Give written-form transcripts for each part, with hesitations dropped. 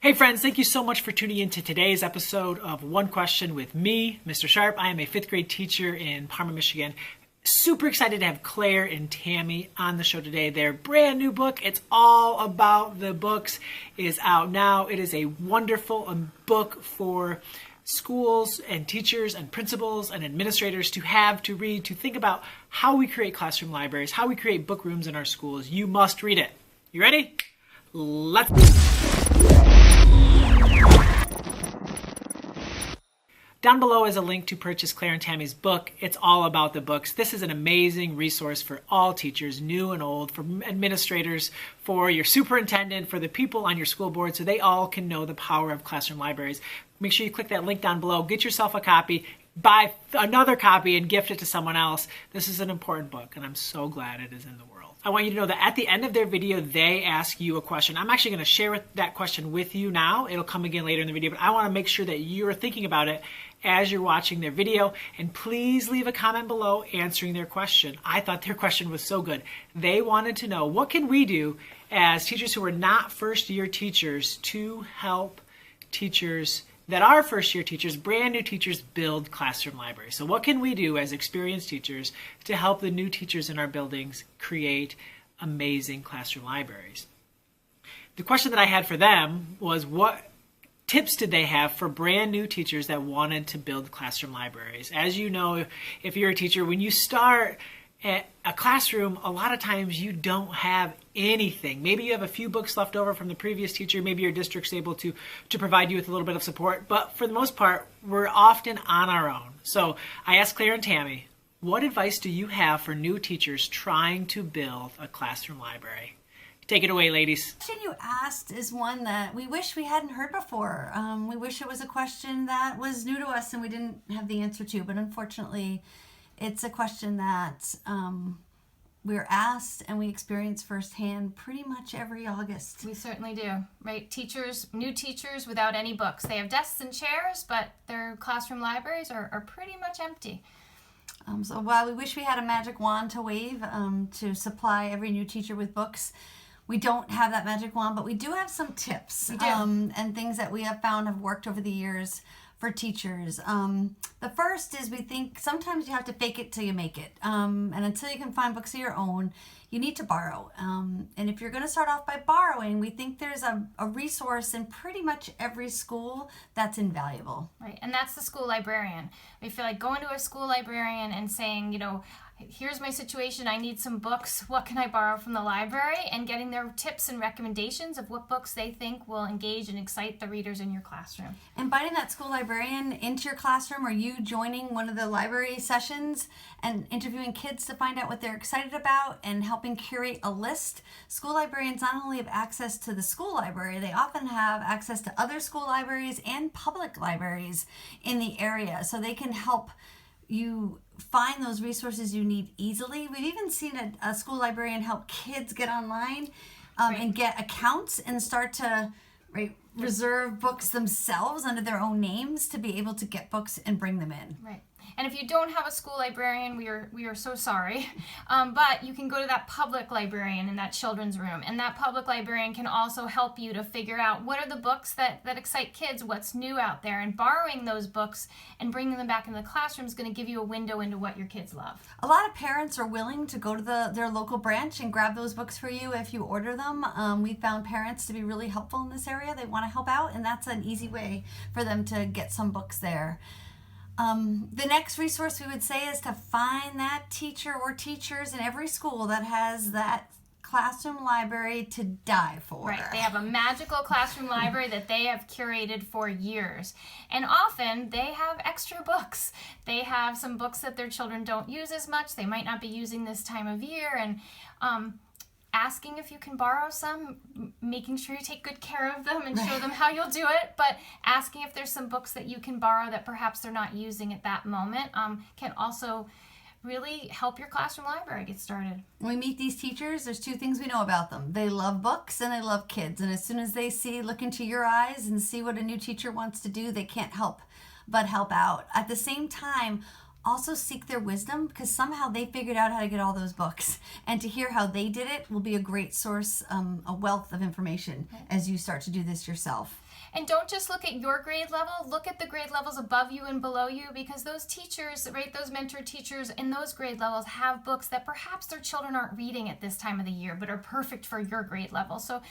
Hey friends, thank you so much for tuning in to today's episode of One Question with me, Mr. Sharp. I am a 5th grade teacher in Parma, Michigan. Super excited to have Claire and Tammy on the show today. Their brand new book, It's All About the Books, is out now. It is a wonderful book for schools and teachers and principals and administrators to have, to read, to think about how we create classroom libraries, how we create book rooms in our schools. You must read it. You ready? Let's go. Down below is a link to purchase Claire and Tammy's book, It's All About the Books. This is an amazing resource for all teachers, new and old, for administrators, for your superintendent, for the people on your school board, so they all can know the power of classroom libraries. Make sure you click that link down below, get yourself a copy, buy another copy, and gift it to someone else. This is an important book, and I'm so glad it is in the world. I want you to know that at the end of their video, they ask you a question. I'm actually going to share that question with you now. It'll come again later in the video, but I want to make sure that you're thinking about it as you're watching their video. And please leave a comment below answering their question. I thought their question was so good. They wanted to know, what can we do as teachers who are not first-year teachers to help teachers that are first-year teachers, brand new teachers, build classroom libraries? So what can we do as experienced teachers to help the new teachers in our buildings create amazing classroom libraries? The question that I had for them was, what tips did they have for brand new teachers that wanted to build classroom libraries? As you know, if you're a teacher, when you start at a classroom, a lot of times you don't have anything. Maybe you have a few books left over from the previous teacher. Maybe your district's able to provide you with a little bit of support. But for the most part, we're often on our own. So I asked Claire and Tammy, what advice do you have for new teachers trying to build a classroom library? Take it away, ladies. The question you asked is one that we wish we hadn't heard before. We wish it was a question that was new to us and we didn't have the answer to, but unfortunately, it's a question that we're asked and we experience firsthand pretty much every August. We certainly do, right? Teachers, new teachers without any books. They have desks and chairs, but their classroom libraries are pretty much empty. So while we wish we had a magic wand to wave to supply every new teacher with books, we don't have that magic wand, but we do have some tips and things that we have found have worked over the years for teachers. The first is, we think sometimes you have to fake it till you make it. And until you can find books of your own, you need to borrow. And if you're going to start off by borrowing, we think there's a resource in pretty much every school that's invaluable. Right, and that's the school librarian. We feel like going to a school librarian and saying, you know, here's my situation, I need some books, what can I borrow from the library? And getting their tips and recommendations of what books they think will engage and excite the readers in your classroom. Inviting that school librarian into your classroom, or you joining one of the library sessions and interviewing kids to find out what they're excited about and helping curate a list. School librarians not only have access to the school library, they often have access to other school libraries and public libraries in the area, so they can help you find those resources you need easily. We've even seen a school librarian help kids get online and get accounts and start to reserve books themselves under their own names to be able to get books and bring them in. Right. And if you don't have a school librarian, we are so sorry. But you can go to that public librarian in that children's room. And that public librarian can also help you to figure out what are the books that excite kids, what's new out there. And borrowing those books and bringing them back into the classroom is going to give you a window into what your kids love. A lot of parents are willing to go to their local branch and grab those books for you if you order them. We found parents to be really helpful in this area. They want to help out, and that's an easy way for them to get some books there. The next resource we would say is to find that teacher or teachers in every school that has that classroom library to die for. Right. They have a magical classroom library that they have curated for years. And often they have extra books. They have some books that their children don't use as much. They might not be using this time of year. And asking if you can borrow some, making sure you take good care of them and show them how you'll do it, but asking if there's some books that you can borrow that perhaps they're not using at that moment can also really help your classroom library get started. When we meet these teachers, there's two things we know about them. They love books and they love kids. And as soon as they look into your eyes and see what a new teacher wants to do, they can't help but help out. At the same time, also seek their wisdom, because somehow they figured out how to get all those books. And to hear how they did it will be a great source, a wealth of information as you start to do this yourself. And don't just look at your grade level, look at the grade levels above you and below you, because those teachers, right, those mentor teachers in those grade levels have books that perhaps their children aren't reading at this time of the year, but are perfect for your grade level. So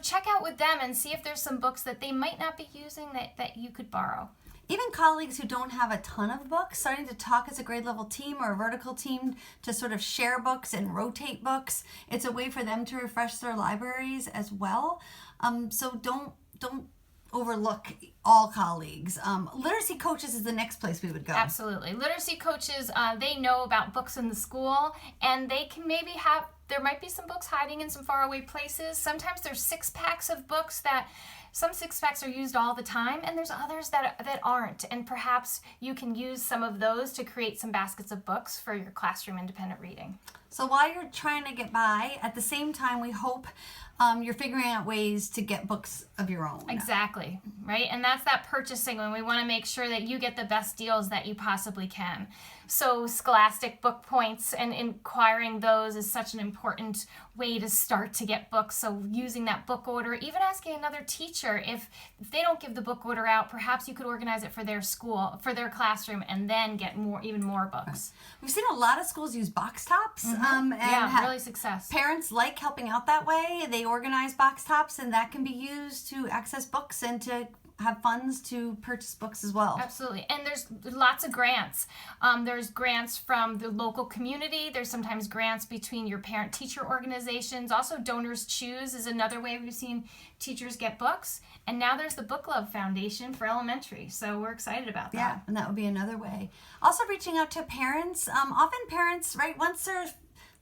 check out with them and see if there's some books that they might not be using that you could borrow. Even colleagues who don't have a ton of books, starting to talk as a grade level team or a vertical team to sort of share books and rotate books. It's a way for them to refresh their libraries as well. So don't overlook all colleagues. Literacy coaches is the next place we would go. Absolutely. Literacy coaches, they know about books in the school, and they can maybe there might be some books hiding in some faraway places. Sometimes there's 6-packs of books some 6-packs are used all the time, and there's others that aren't. And perhaps you can use some of those to create some baskets of books for your classroom independent reading. So while you're trying to get by, at the same time, we hope you're figuring out ways to get books of your own. Exactly, right? And that's that purchasing when we want to make sure that you get the best deals that you possibly can. So Scholastic book points and acquiring those is such an important way to start to get books. So using that book order, even asking another teacher, if they don't give the book order out, perhaps you could organize it for their school, for their classroom, and then get even more books. We've seen a lot of schools use box tops. And really success. Parents like helping out that way. They organize box tops, and that can be used to access books and to have funds to purchase books as well. Absolutely. And there's lots of grants. There's grants from the local community. There's sometimes grants between your parent-teacher organizations. Also, Donors Choose is another way we've seen teachers get books. And now there's the Book Love Foundation for elementary. So we're excited about that. Yeah, and that would be another way. Also reaching out to parents. Often parents, right, once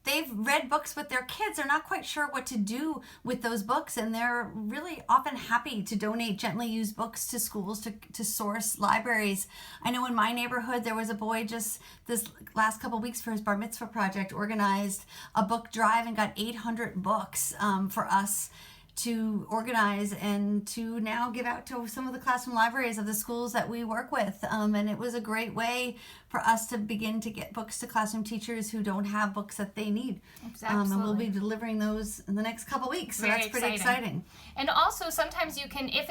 they've read books with their kids, they're not quite sure what to do with those books, and they're really often happy to donate gently used books to schools to source libraries. I know in my neighborhood there was a boy just this last couple weeks for his bar mitzvah project organized a book drive and got 800 books for us to organize and to now give out to some of the classroom libraries of the schools that we work with. And it was a great way for us to begin to get books to classroom teachers who don't have books that they need. Absolutely. And we'll be delivering those in the next couple weeks. So Very that's pretty exciting. And also sometimes you can, if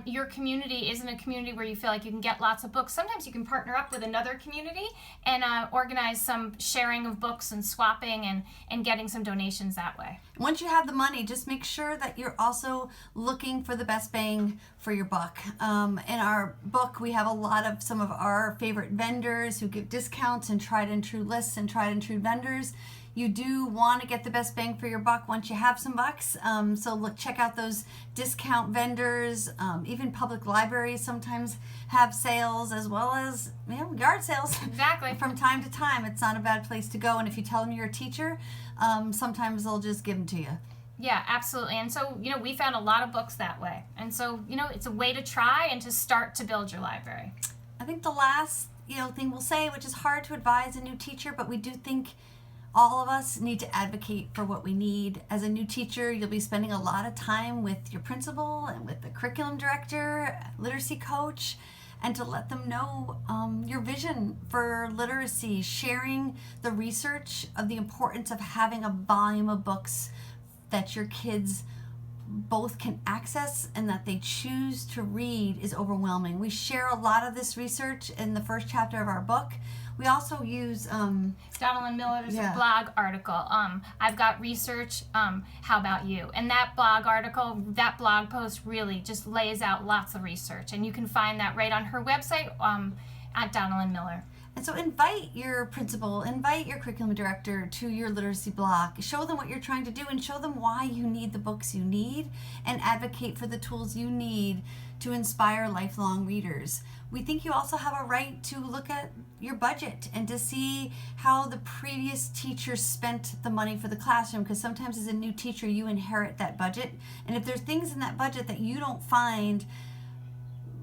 your community isn't a community where you feel like you can get lots of books, sometimes you can partner up with another community and organize some sharing of books and swapping and getting some donations that way. Once you have the money, just make sure that you're also looking for the best bang for your buck. In our book, we have a lot of some of our favorite vendors who give discounts and tried and true lists and tried and true vendors. You do want to get the best bang for your buck once you have some bucks. So check out those discount vendors. Even public libraries sometimes have sales, as well as yard sales. Exactly. From time to time. It's not a bad place to go. And if you tell them you're a teacher, sometimes they'll just give them to you. Yeah, absolutely. And so, we found a lot of books that way. And so, it's a way to try and to start to build your library. I think the last, thing we'll say, which is hard to advise a new teacher, but we do think all of us need to advocate for what we need. As a new teacher, you'll be spending a lot of time with your principal and with the curriculum director, literacy coach, and to let them know your vision for literacy, sharing the research of the importance of having a volume of books that your kids both can access and that they choose to read is overwhelming. We share a lot of this research in the first chapter of our book. We also use Donald Miller's blog article. I've got research. How about you? And that blog article, that blog post really just lays out lots of research, and you can find that right on her website at Donald Miller. And so invite your principal, invite your curriculum director to your literacy block. Show them what you're trying to do and show them why you need the books you need, and advocate for the tools you need to inspire lifelong readers. We think you also have a right to look at your budget and to see how the previous teacher spent the money for the classroom, because sometimes as a new teacher you inherit that budget, and if there's things in that budget that you don't find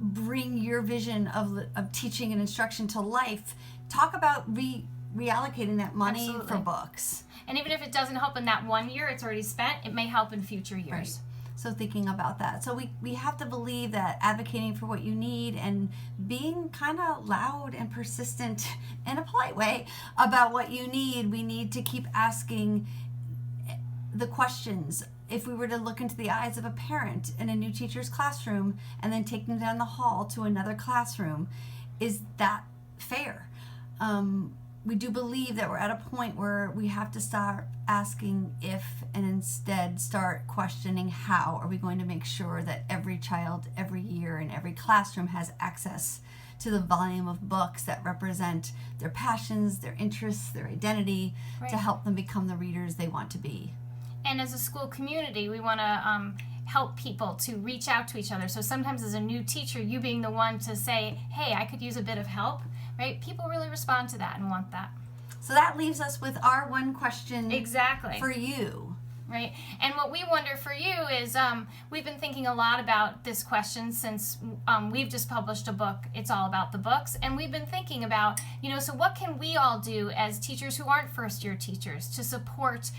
bring your vision of teaching and instruction to life, talk about reallocating that money Absolutely. for books. And even if it doesn't help in that one year it's already spent, it may help in future years. Right. So thinking about that. So we have to believe that advocating for what you need and being kind of loud and persistent in a polite way about what you need, we need to keep asking the questions. If we were to look into the eyes of a parent in a new teacher's classroom and then take them down the hall to another classroom, is that fair? We do believe that we're at a point where we have to start asking if and instead start questioning how are we going to make sure that every child every year in every classroom has access to the volume of books that represent their passions, their interests, their identity, to help them become the readers they want to be. And as a school community, we want to help people to reach out to each other. So sometimes as a new teacher, you being the one to say, hey, I could use a bit of help, right? People really respond to that and want that. So that leaves us with our one question for you. Right. And what we wonder for you is we've been thinking a lot about this question since we've just published a book. It's all about the books. And we've been thinking about, so what can we all do as teachers who aren't first-year teachers to support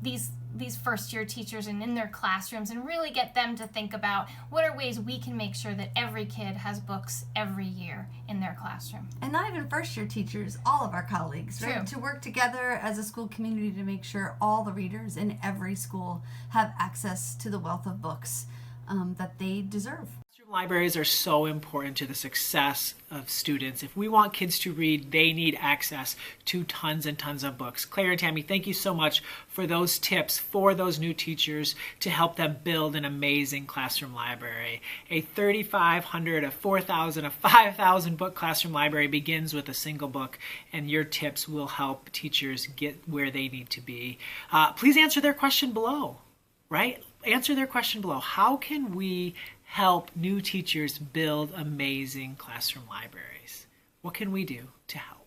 these first-year teachers and in their classrooms and really get them to think about what are ways we can make sure that every kid has books every year in their classroom. And not even first-year teachers, all of our colleagues, right? True. To work together as a school community to make sure all the readers in every school have access to the wealth of books that they deserve. Libraries are so important to the success of students. If we want kids to read, they need access to tons and tons of books. Claire and Tammy, thank you so much for those tips for those new teachers to help them build an amazing classroom library. A 3,500, a 4,000, a 5,000 book classroom library begins with a single book, and your tips will help teachers get where they need to be. Please answer their question below, right? Answer their question below. How can we help new teachers build amazing classroom libraries? What can we do to help?